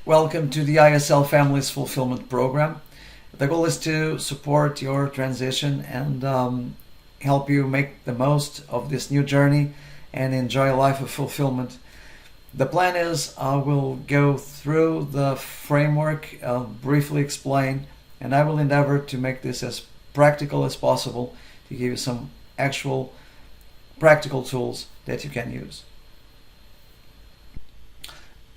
Welcome to the ISL Families Fulfillment Program. The goal is to support your transition and help you make the most of this new journey and enjoy a life of fulfillment. The plan is I will go through the framework, briefly explain, and I will endeavor to make this as practical as possible to give you some actual practical tools that you can use.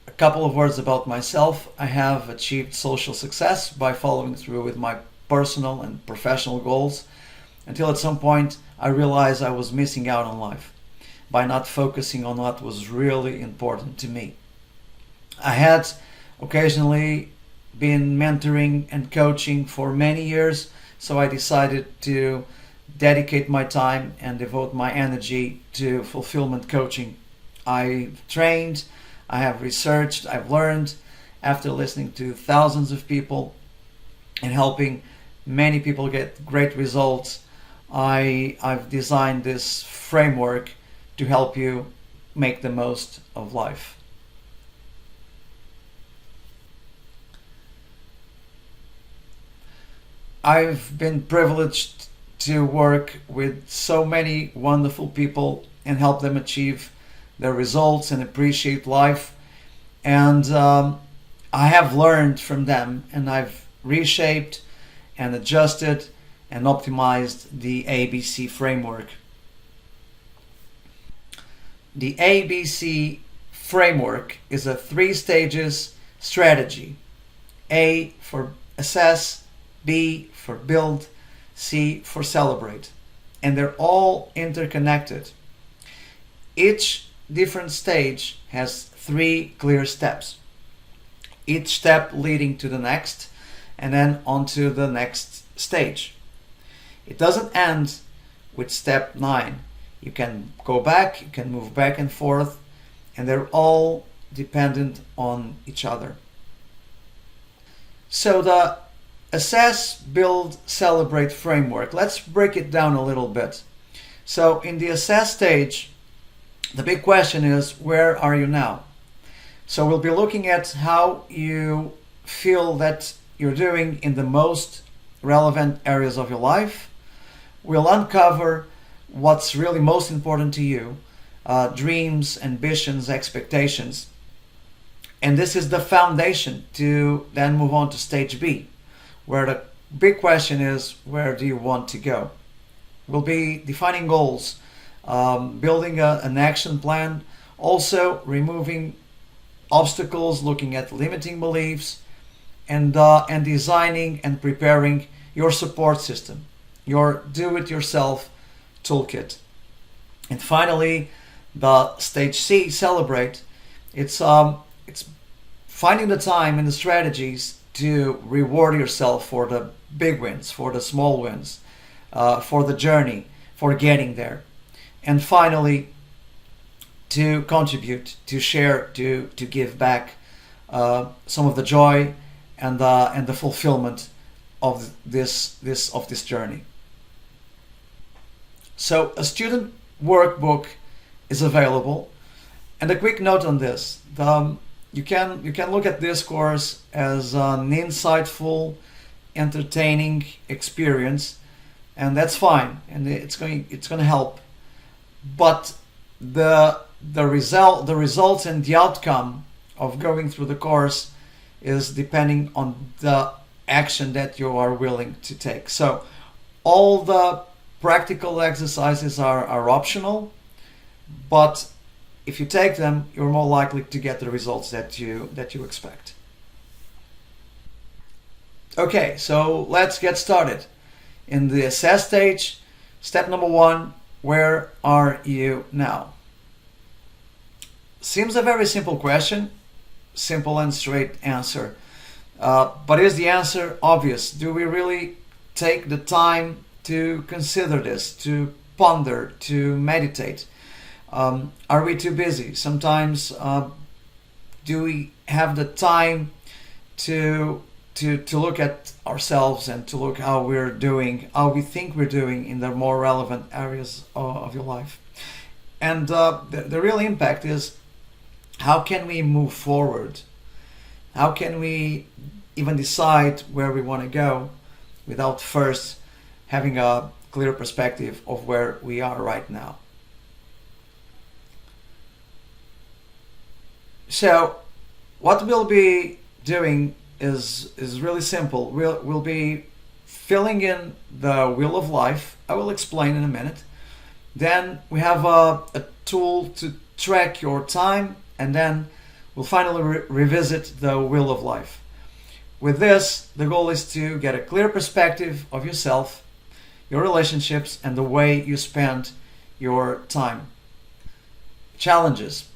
A couple of words about myself. I have achieved social success by following through with my personal and professional goals until at some point I realized I was missing out on life by not focusing on what was really important to me. I had occasionally been mentoring and coaching for many years, so I decided to dedicate my time and devote my energy to fulfillment coaching. I've trained, I have researched, I've learned after listening to thousands of people and helping many people get great results. I've designed this framework to help you make the most of life. I've been privileged to work with so many wonderful people and help them achieve their results and appreciate life. And I have learned from them, and I've reshaped and adjusted and optimized the ABC framework. The ABC framework is a 3 stages strategy. A for assess, B for build, C for celebrate. And they're all interconnected. Each different stage has 3 clear steps, each step leading to the next and then on to the next stage. It doesn't end with step 9. You can go back, you can move back and forth, and they're all dependent on each other. So the assess, build, celebrate framework, let's break it down a little bit. So in the assess stage, the big question is, where are you now? So we'll be looking at how you feel that you're doing in the most relevant areas of your life. We'll uncover what's really most important to you, dreams, ambitions, expectations. And this is the foundation to then move on to stage B, where the big question is, where do you want to go? We'll be defining goals, building an action plan, also removing obstacles, looking at limiting beliefs, and designing and preparing your support system, your do-it-yourself toolkit. And finally, the stage C, celebrate. It's finding the time and the strategies to reward yourself for the big wins, for the small wins, for the journey, for getting there. And finally, to contribute, to share, to give back some of the joy and the fulfillment of this journey. So a student workbook is available, and a quick note on this: you can look at this course as an insightful, entertaining experience, and that's fine, and it's going to help. But the results and the outcome of going through the course is depending on the action that you are willing to take. So all the practical exercises are optional, but if you take them, you're more likely to get the results that you expect. Okay, so let's get started. In the assess stage, step number 1, where are you now? Seems a very simple question, simple and straight answer. But is the answer obvious? Do we really take the time to consider this, to ponder, to meditate? Are we too busy? Sometimes do we have the time to look at ourselves and to look how we're doing, how we think we're doing in the more relevant areas of your life? And the real impact is, how can we move forward? How can we even decide where we want to go without first having a clear perspective of where we are right now? So what we'll be doing is really simple. We'll be filling in the wheel of life. I will explain in a minute. Then we have a tool to track your time, and then we'll finally revisit the wheel of life. With this, the goal is to get a clear perspective of yourself, your relationships, and the way you spend your time. Challenges.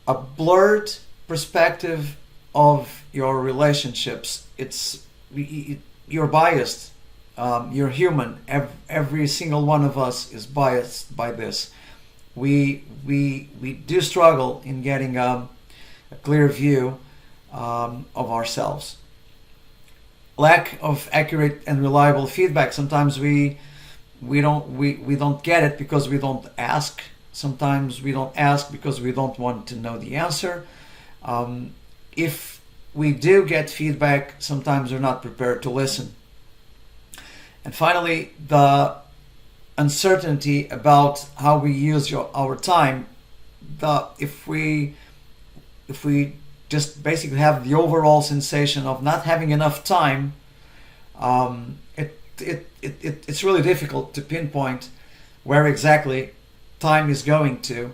A blurred perspective of your relationships. You're biased. You're human. Every single one of us is biased by this. We do struggle in getting a clear view of ourselves. Lack of accurate and reliable feedback. Sometimes we don't get it because we don't ask. Sometimes we don't ask because we don't want to know the answer. If we do get feedback, sometimes we're not prepared to listen. And finally, the uncertainty about how we use our time. If we just basically have the overall sensation of not having enough time, it's really difficult to pinpoint where exactly time is going to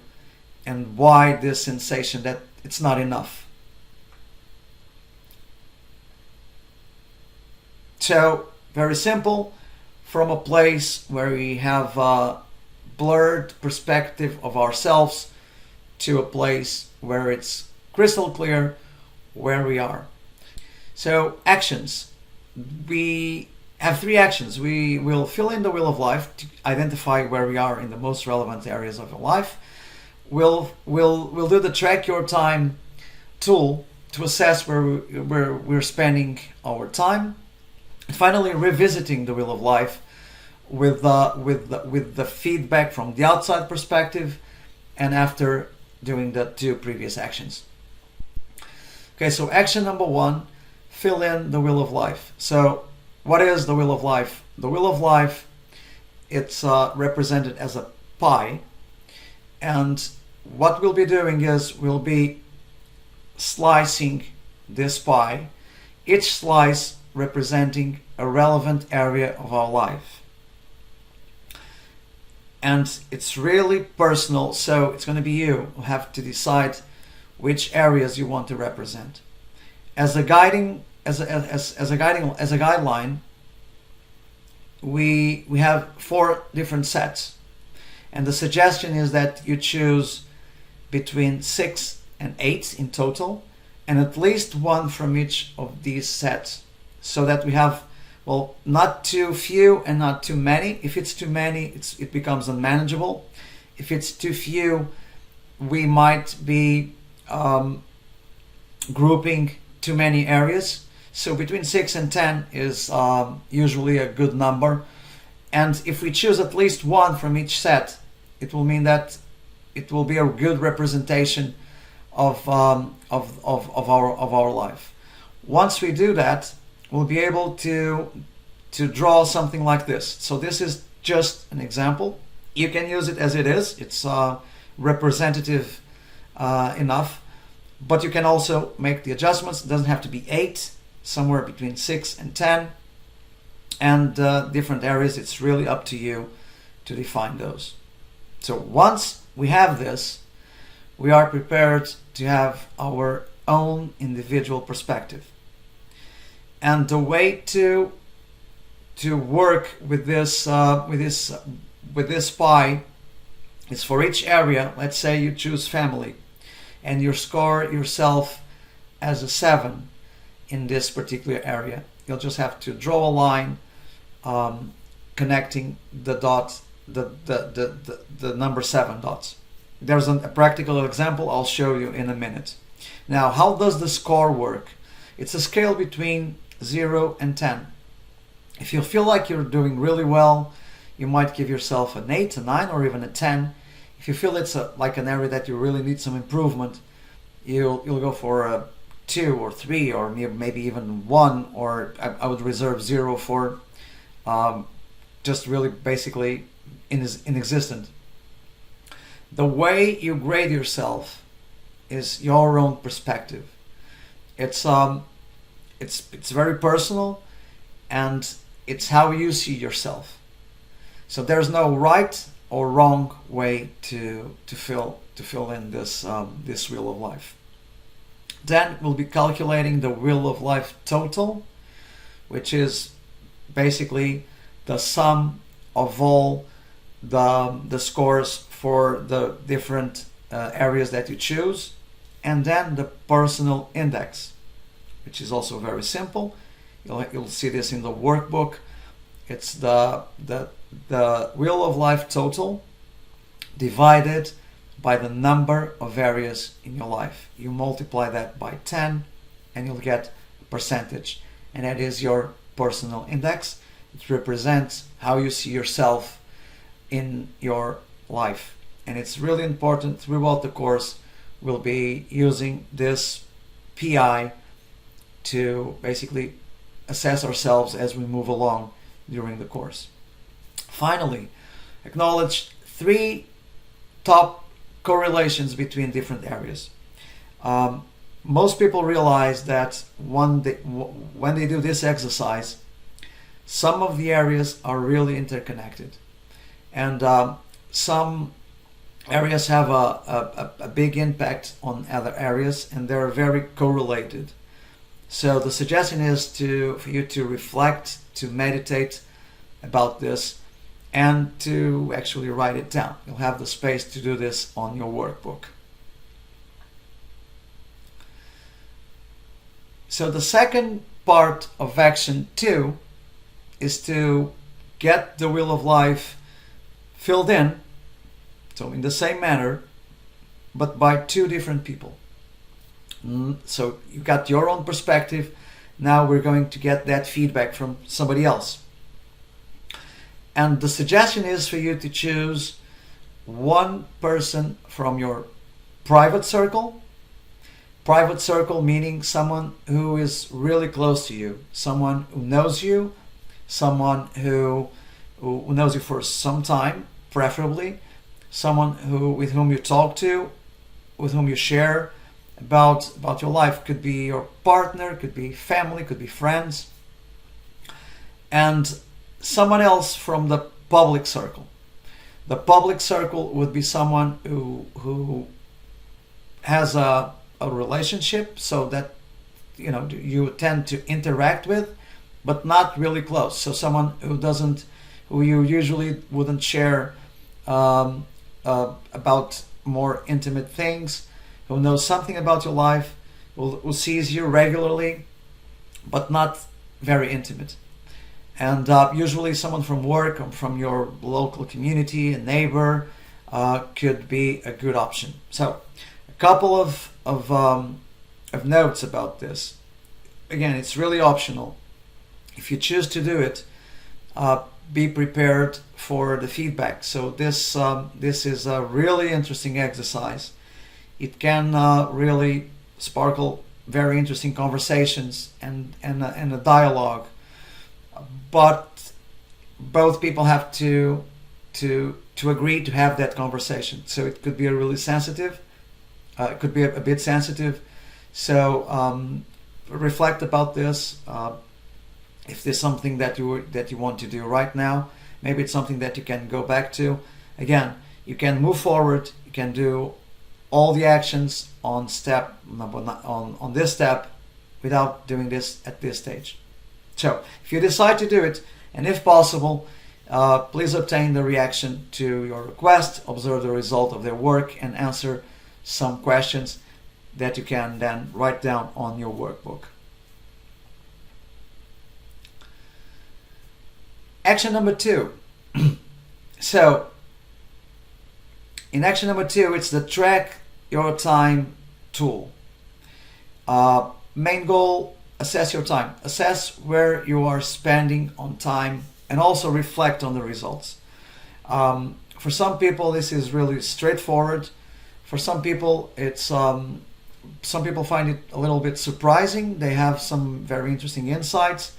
and why this sensation that it's not enough. So, very simple, from a place where we have a blurred perspective of ourselves to a place where it's crystal clear where we are. So, actions. We have 3 actions. We will fill in the wheel of life to identify where we are in the most relevant areas of our life. We'll do the track your time tool to assess where we're spending our time. And finally, revisiting the wheel of life with the feedback from the outside perspective, and after doing the 2 previous actions. Okay, so action number 1, fill in the wheel of life. So what is the wheel of life? The wheel of life, it's represented as a pie, and what we'll be doing is we'll be slicing this pie, each slice representing a relevant area of our life. And it's really personal, so it's going to be you who have to decide which areas you want to represent. As a guiding as a guideline, we have 4 different sets, and the suggestion is that you choose between 6 and 8 in total, and at least 1 from each of these sets, so that we have, well, not too few and not too many. If it's too many, it becomes unmanageable. If it's too few, we might be grouping too many areas. So between 6 and 10 is usually a good number. And if we choose at least 1 from each set, it will mean that it will be a good representation of our life. Once we do that, we'll be able to draw something like this. So this is just an example. You can use it as it is. It's representative enough, but you can also make the adjustments. It doesn't have to be 8, somewhere between 6 and 10, and different areas. It's really up to you to define those. So once we have this, we are prepared to have our own individual perspective. And the way to work with this pie is for each area. Let's say you choose family, and you score yourself as a 7 in this particular area. You'll just have to draw a line connecting the dots, the number 7 dots. There's a practical example I'll show you in a minute. Now, how does the score work? It's a scale between 0 and 10. If you feel like you're doing really well, you might give yourself an 8, a 9, or even a 10. If you feel it's like an area that you really need some improvement, you'll go for a 2 or 3 or maybe even 1, or I would reserve 0 for just really basically inexistent. The way you grade yourself is your own perspective. It's very personal, and it's how you see yourself. So there's no right or wrong way to fill in this wheel of life. Then we'll be calculating the wheel of life total, which is basically the sum of all the scores for the different areas that you choose, and then the personal index, which is also very simple. You'll see this in the workbook. It's the wheel of life total divided by the number of areas in your life. You multiply that by 10 and you'll get a percentage, and that is your personal index. It represents how you see yourself in your life, and it's really important. Throughout the course we'll be using this PI to basically assess ourselves as we move along during the course. Finally, acknowledge 3 top correlations between different areas. Most people realize that when they do this exercise, some of the areas are really interconnected, and some areas have a big impact on other areas, and they're very correlated. So the suggestion is for you to reflect, to meditate about this, and to actually write it down. You'll have the space to do this on your workbook. So the second part of action 2 is to get the wheel of life filled in, so in the same manner, but by 2 different people. So you got your own perspective. Now we're going to get that feedback from somebody else. And the suggestion is for you to choose one person from your private circle. Private circle meaning someone who is really close to you, someone who knows you, someone who knows you for some time, preferably, someone with whom you talk to, with whom you share about your life. Could be your partner, could be family, could be friends, and someone else from the public circle. The public circle would be someone who has a relationship, so that you tend to interact with, but not really close. So someone who you usually wouldn't share about more intimate things, who knows something about your life, who sees you regularly, but not very intimate. And usually someone from work or from your local community, a neighbor, could be a good option. So a couple of notes about this. Again, it's really optional. If you choose to do it, be prepared for the feedback. So this is a really interesting exercise. It can really sparkle very interesting conversations and a dialogue. But both people have to agree to have that conversation. So it could be a really sensitive. It could be a bit sensitive. So reflect about this. If there's something that you want to do right now, maybe it's something that you can go back to. Again, you can move forward. You can do all the actions on this step without doing this at this stage. So if you decide to do it, and if possible, please obtain the reaction to your request, observe the result of their work, and answer some questions that you can then write down on your workbook. Action number 2. So in action number 2, it's the track your time tool. Main goal: assess your time. Assess where you are spending on time, and also reflect on the results. For some people, this is really straightforward. For some people, it's some people find it a little bit surprising. They have some very interesting insights.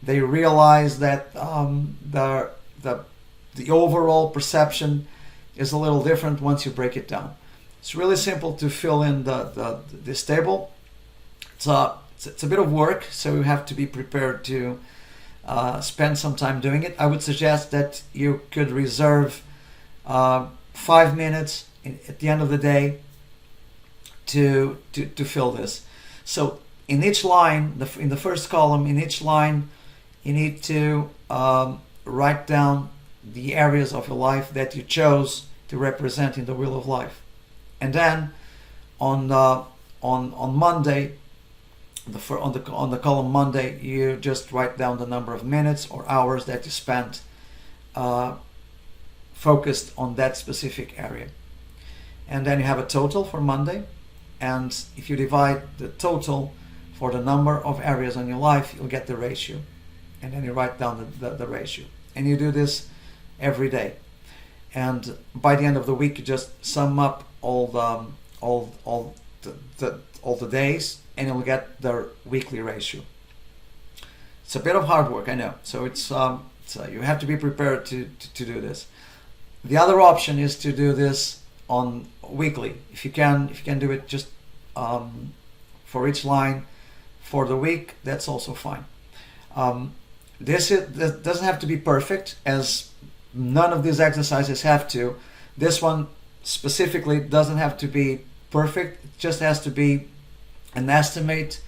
They realize that the overall perception is a little different once you break it down. It's really simple to fill in this table. It's a bit of work, so you have to be prepared to spend some time doing it. I would suggest that you could reserve 5 minutes at the end of the day to fill this. So in each line, in the first column, in each line, you need to write down the areas of your life that you chose to represent in the Wheel of Life. And then on Monday, on the column Monday, you just write down the number of minutes or hours that you spent focused on that specific area. And then you have a total for Monday. And if you divide the total for the number of areas on your life, you'll get the ratio. And then you write down the ratio. And you do this every day. And by the end of the week, you just sum up all the days, and you'll get the weekly ratio. It's a bit of hard work, I know. So you have to be prepared to do this. The other option is to do this on weekly. If you can do it just for each line for the week, that's also fine. This doesn't have to be perfect, as none of these exercises have to. This one specifically doesn't have to be perfect. It just has to be an estimate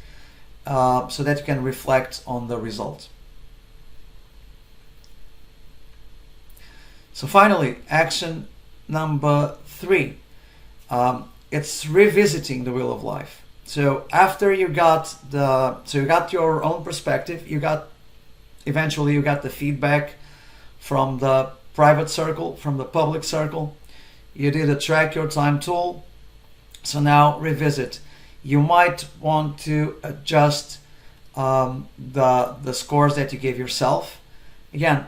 so that you can reflect on the result. So finally, action number 3. It's revisiting the Wheel of Life. So after you got your own perspective, eventually you got the feedback from the private circle, from the public circle. You did a track your time tool. So now revisit. You might want to adjust the scores that you gave yourself. Again,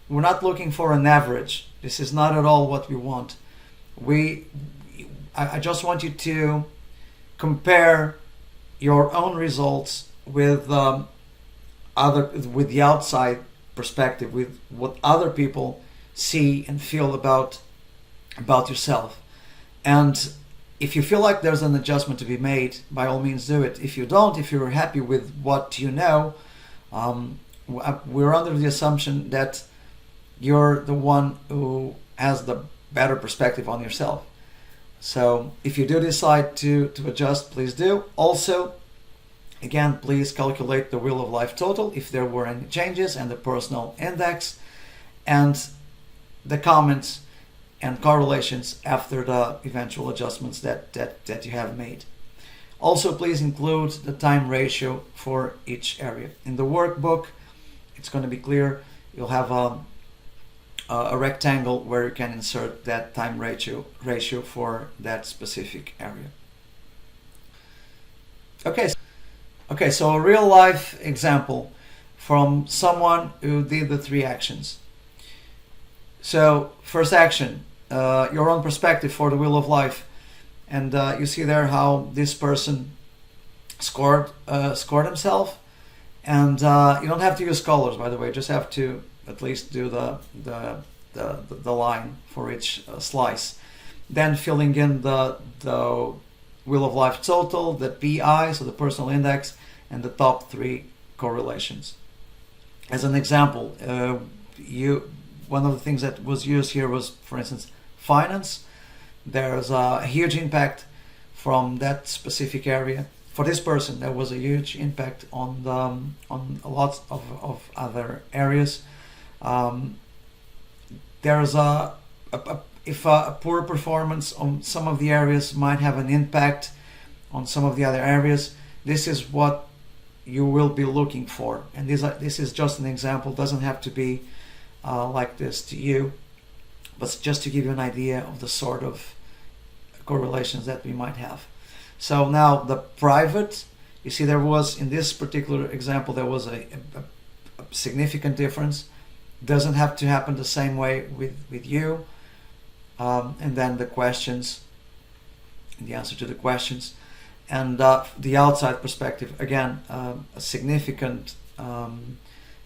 we're not looking for an average. This is not at all what we want. I just want you to compare your own results with the outside perspective, with what other people see and feel about yourself. And if you feel like there's an adjustment to be made, by all means do it. If you don't, if you're happy with what you know, we're under the assumption that you're the one who has the better perspective on yourself. So if you do decide to adjust, please do. Also, again, please calculate the Wheel of Life total if there were any changes, and the personal index, and the comments and correlations after the eventual adjustments that you have made. Also, please include the time ratio for each area. In the workbook, it's going to be clear. You'll have a rectangle where you can insert that time ratio for that specific area. Okay, so a real life example from someone who did the 3 actions. So first action, your own perspective for the Wheel of Life. And you see there how this person scored himself. And you don't have to use colors, by the way. Just have to at least do the line for each slice. Then filling in the Wheel of Life total, the PI, so the personal index, and the top 3 correlations. As an example, one of the things that was used here was, for instance, finance. There's a huge impact from that specific area. For this person, there was a huge impact on a lot of other areas. There's a poor performance on some of the areas might have an impact on some of the other areas. This is what you will be looking for, and this is just an example. Doesn't have to be like this to you, but just to give you an idea of the sort of correlations that we might have. So now the private, you see there was, in this particular example, there was a significant difference. Doesn't have to happen the same way with you. And then the questions, the answer to the questions. And the outside perspective, again, a significant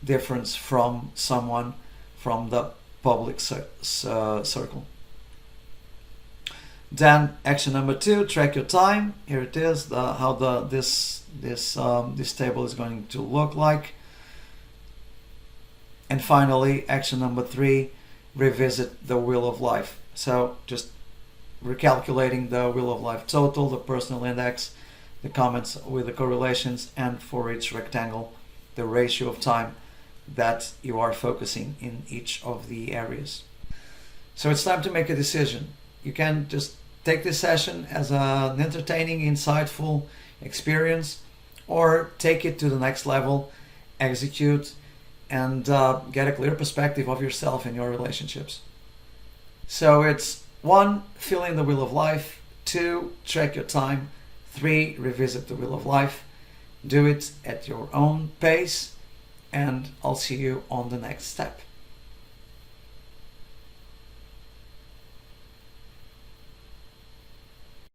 difference from someone from the public circle. Then action number 2, track your time. Here it is, how this table is going to look like. And finally, action number 3, revisit the wheel of life. So just recalculating the wheel of life total, the personal index, the comments with the correlations, and for each rectangle, the ratio of time that you are focusing in each of the areas. So it's time to make a decision. You can just take this session as an entertaining, insightful experience, or take it to the next level, execute, and get a clear perspective of yourself and your relationships. So it's 1, fill in the wheel of life. 2, track your time. 3, revisit the wheel of life. Do it at your own pace, and I'll see you on the next step.